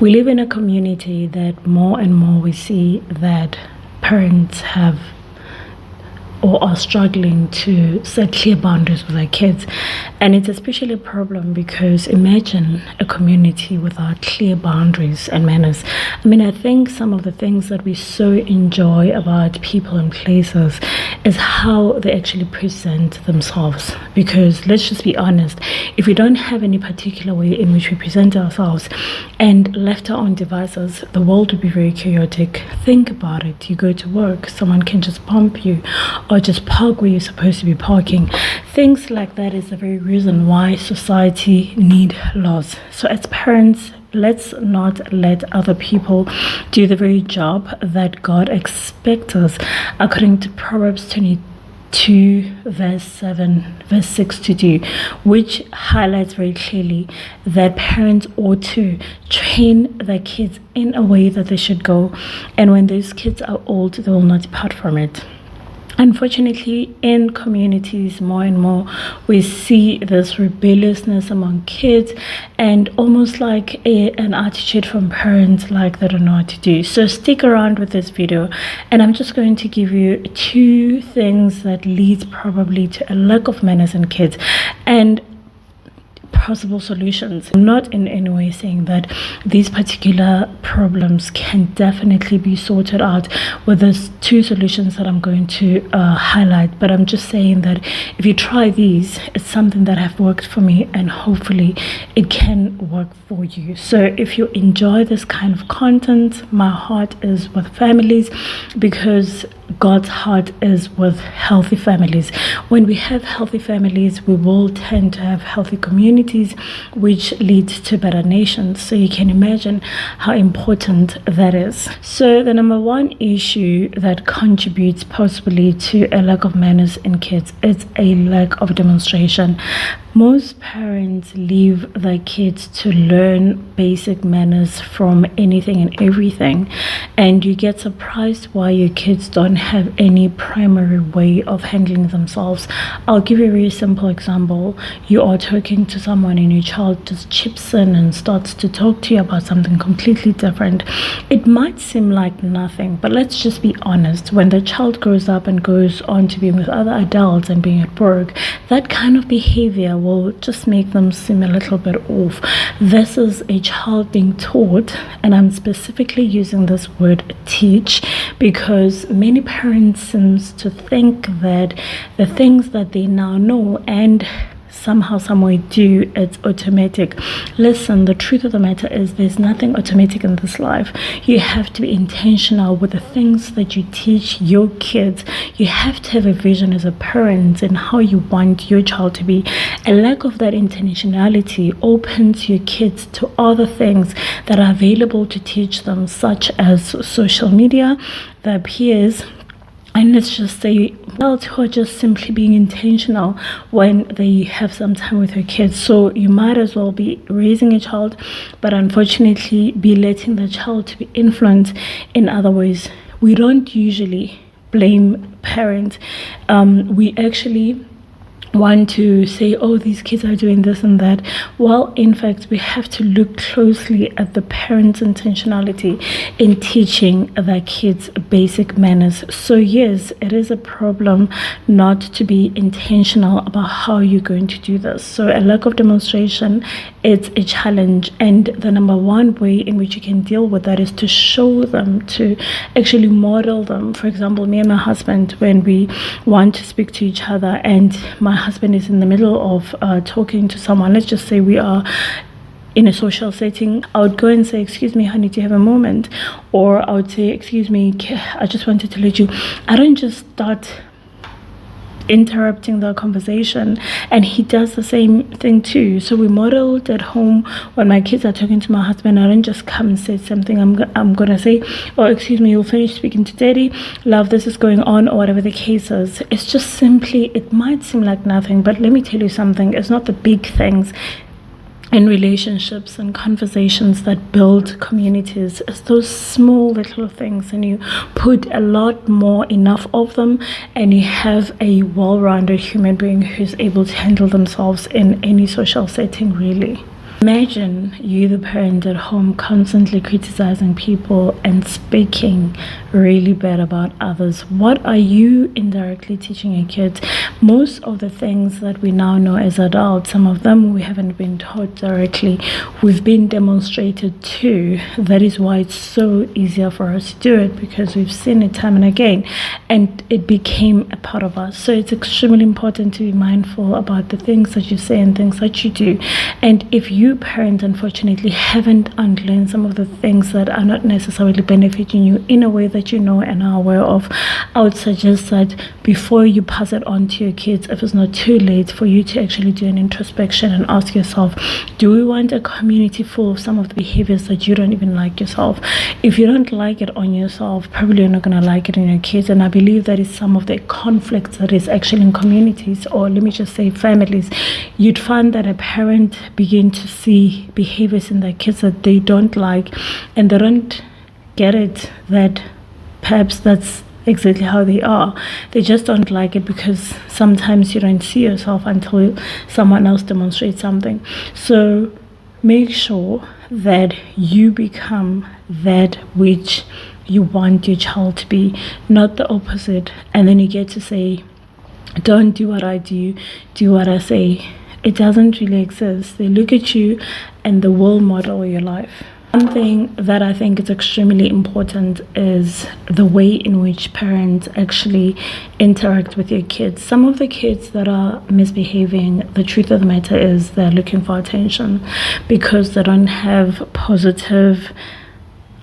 We live in a community that more and more we see that parents have or are struggling to set clear boundaries with their kids. And it's especially a problem because imagine a community without clear boundaries and manners. I mean, I think some of the things that we so enjoy about people and places is how they actually present themselves. Because let's just be honest, if we don't have any particular way in which we present ourselves and left our own devices, the world would be very chaotic. Think about it. You go to work, someone can just bump you or just park where you're supposed to be parking. Things like that is the very reason why society need laws. So as parents, let's not let other people do the very job that God expects us, according to Proverbs 22 verse 7 verse 6 to do, which highlights very clearly that parents ought to train their kids in a way that they should go, and when those kids are old, they will not depart from it. Unfortunately, in communities, more and more, we see this rebelliousness among kids and almost like an attitude from parents like they don't know what to do. So stick around with this video, and I'm just going to give you 2 things that leads probably to a lack of manners in kids and possible solutions. I'm not in any way saying that these particular problems can definitely be sorted out with those 2 solutions that I'm going to highlight, but I'm just saying that if you try these, it's something that have worked for me and hopefully it can work for you. So if you enjoy this kind of content, my heart is with families because God's heart is with healthy families. When we have healthy families, we will tend to have healthy communities, which leads to better nations. So you can imagine how important that is. So the number 1 issue that contributes possibly to a lack of manners in kids is a lack of demonstration. Most parents leave their kids to learn basic manners from anything and everything, and you get surprised why your kids don't have any primary way of handling themselves. I'll give you a very simple example. You are talking to someone and your child just chips in and starts to talk to you about something completely different. It might seem like nothing, but let's just be honest. When the child grows up and goes on to be with other adults and being at work, that kind of behavior will just make them seem a little bit off. This is a child being taught, and I'm specifically using this word teach because many parents seem to think that the things that they now know and somehow, some way do, it's automatic. Listen, the truth of the matter is there's nothing automatic in this life. You have to be intentional with the things that you teach your kids. You have to have a vision as a parent and how you want your child to be. A lack of that intentionality opens your kids to other things that are available to teach them, such as social media, their peers, and let's just say adults who are just simply being intentional when they have some time with their kids. So you might as well be raising a child, but unfortunately be letting the child to be influenced in other ways. We don't usually blame parents. We actually want to say, oh, these kids are doing this and that. Well, in fact, we have to look closely at the parents' intentionality in teaching their kids basic manners. So yes, it is a problem not to be intentional about how you're going to do this. So a lack of demonstration, it's a challenge, and the number 1 way in which you can deal with that is to show them, to actually model them. For example, me and my husband, when we want to speak to each other and my husband is in the middle of talking to someone, let's just say we are in a social setting, I would go and say, excuse me, honey, do you have a moment? Or I would say, excuse me, I just wanted to let you. I don't just start interrupting the conversation, and he does the same thing too. So we modeled at home. When my kids are talking to my husband, I don't just come and say something. I'm gonna say, oh, excuse me, you'll finish speaking to daddy, love, this is going on, or whatever the case is. It's just simply, it might seem like nothing, but let me tell you something. It's not the big things in relationships and conversations that build communities. It's those small little things, and you put a lot more, enough of them, and you have a well-rounded human being who's able to handle themselves in any social setting, really. Imagine you, the parent at home, constantly criticizing people and speaking really bad about others. What are you indirectly teaching your kids? Most of the things that we now know as adults, some of them we haven't been taught directly, we've been demonstrated to. That is why it's so easier for us to do it, because we've seen it time and again, and it became a part of us. So it's extremely important to be mindful about the things that you say and things that you do. And if you parent unfortunately haven't unlearned some of the things that are not necessarily benefiting you in a way that you know and are aware of, I would suggest that before you pass it on to your kids, if it's not too late, for you to actually do an introspection and ask yourself, do we want a community full of some of the behaviors that you don't even like yourself? If you don't like it on yourself, probably you're not going to like it in your kids. And I believe that is some of the conflicts that is actually in communities, or let me just say families. You'd find that a parent begin to see behaviors in their kids that they don't like, and they don't get it that perhaps that's exactly how they are. They just don't like it because sometimes you don't see yourself until someone else demonstrates something. So make sure that you become that which you want your child to be, not the opposite. And then you get to say, don't do what I do, do what I say. It doesn't really exist. They look at you and they will model your life. One thing that I think is extremely important is the way in which parents actually interact with your kids. Some of the kids that are misbehaving, the truth of the matter is they're looking for attention because they don't have positive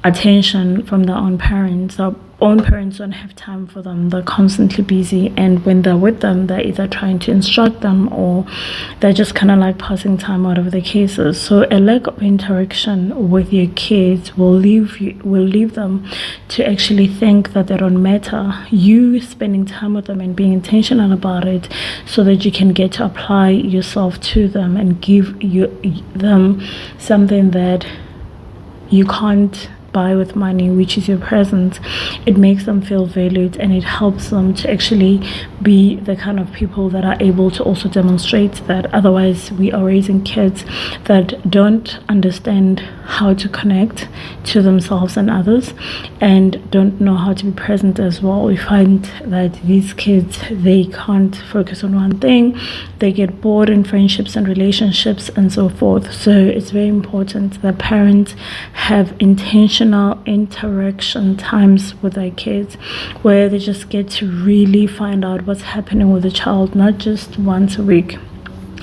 attention from their own parents. Their own parents don't have time for them. They're constantly busy, and when they're with them, they're either trying to instruct them or they're just kind of like passing time, whatever the case is. So a lack of interaction with your kids will leave them to actually think that they don't matter. You spending time with them and being intentional about it so that you can get to apply yourself to them and give them something that you can't buy with money, which is your presence. It makes them feel valued, and it helps them to actually be the kind of people that are able to also demonstrate that. Otherwise, we are raising kids that don't understand how to connect to themselves and others, and don't know how to be present as well. We find that these kids, they can't focus on one thing. They get bored in friendships and relationships and so forth. So it's very important that parents have intentional interaction times with their kids, where they just get to really find out what's happening with the child, not just once a week,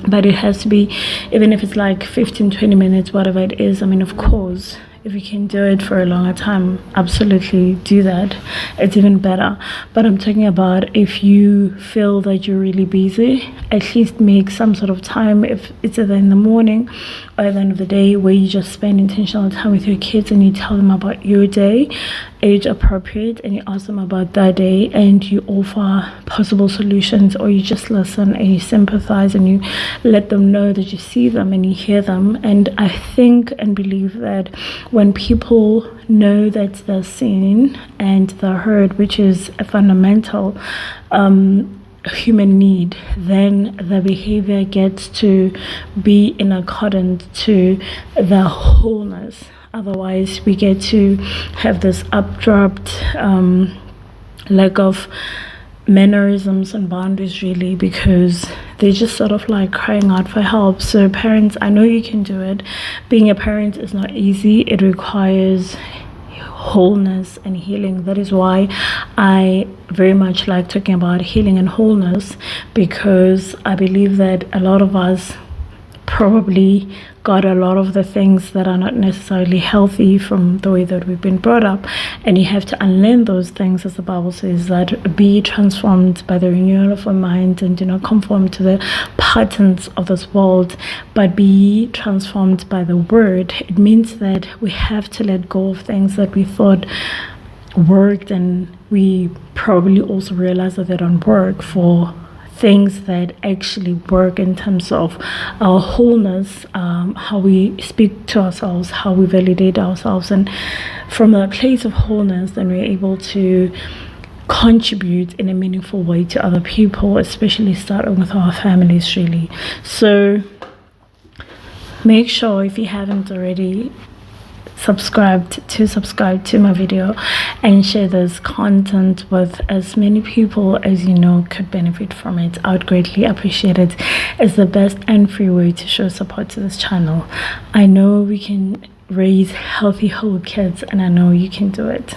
but it has to be, even if it's like 15-20 minutes, whatever it is. I mean, of course, if you can do it for a longer time, absolutely do that. It's even better. But I'm talking about if you feel that you're really busy, at least make some sort of time, if it's either in the morning or at the end of the day, where you just spend intentional time with your kids and you tell them about your day, age appropriate, and you ask them about their day, and you offer possible solutions, or you just listen and you sympathize and you let them know that you see them and you hear them. And I think and believe that when people know that they're seen and they're heard, which is a fundamental human need, then the behavior gets to be in accordance to the wholeness. Otherwise, we get to have this abrupt lack of mannerisms and boundaries, really, because they're just sort of like crying out for help. So parents, I know you can do it. Being a parent is not easy. It requires wholeness and healing. That is why I very much like talking about healing and wholeness, because I believe that a lot of us probably got a lot of the things that are not necessarily healthy from the way that we've been brought up, and you have to unlearn those things, as the Bible says, that be transformed by the renewal of our mind, and do not conform to the patterns of this world, but be transformed by the word. It means that we have to let go of things that we thought worked, and we probably also realize that they don't work, for things that actually work in terms of our wholeness, how we speak to ourselves, how we validate ourselves. And from a place of wholeness, then we're able to contribute in a meaningful way to other people, especially starting with our families, really. So Make sure, if you haven't already, subscribe to my video and share this content with as many people as you know could benefit from it. I would greatly appreciate it. It's the best and free way to show support to this channel. I know we can raise healthy whole kids, and I know you can do it.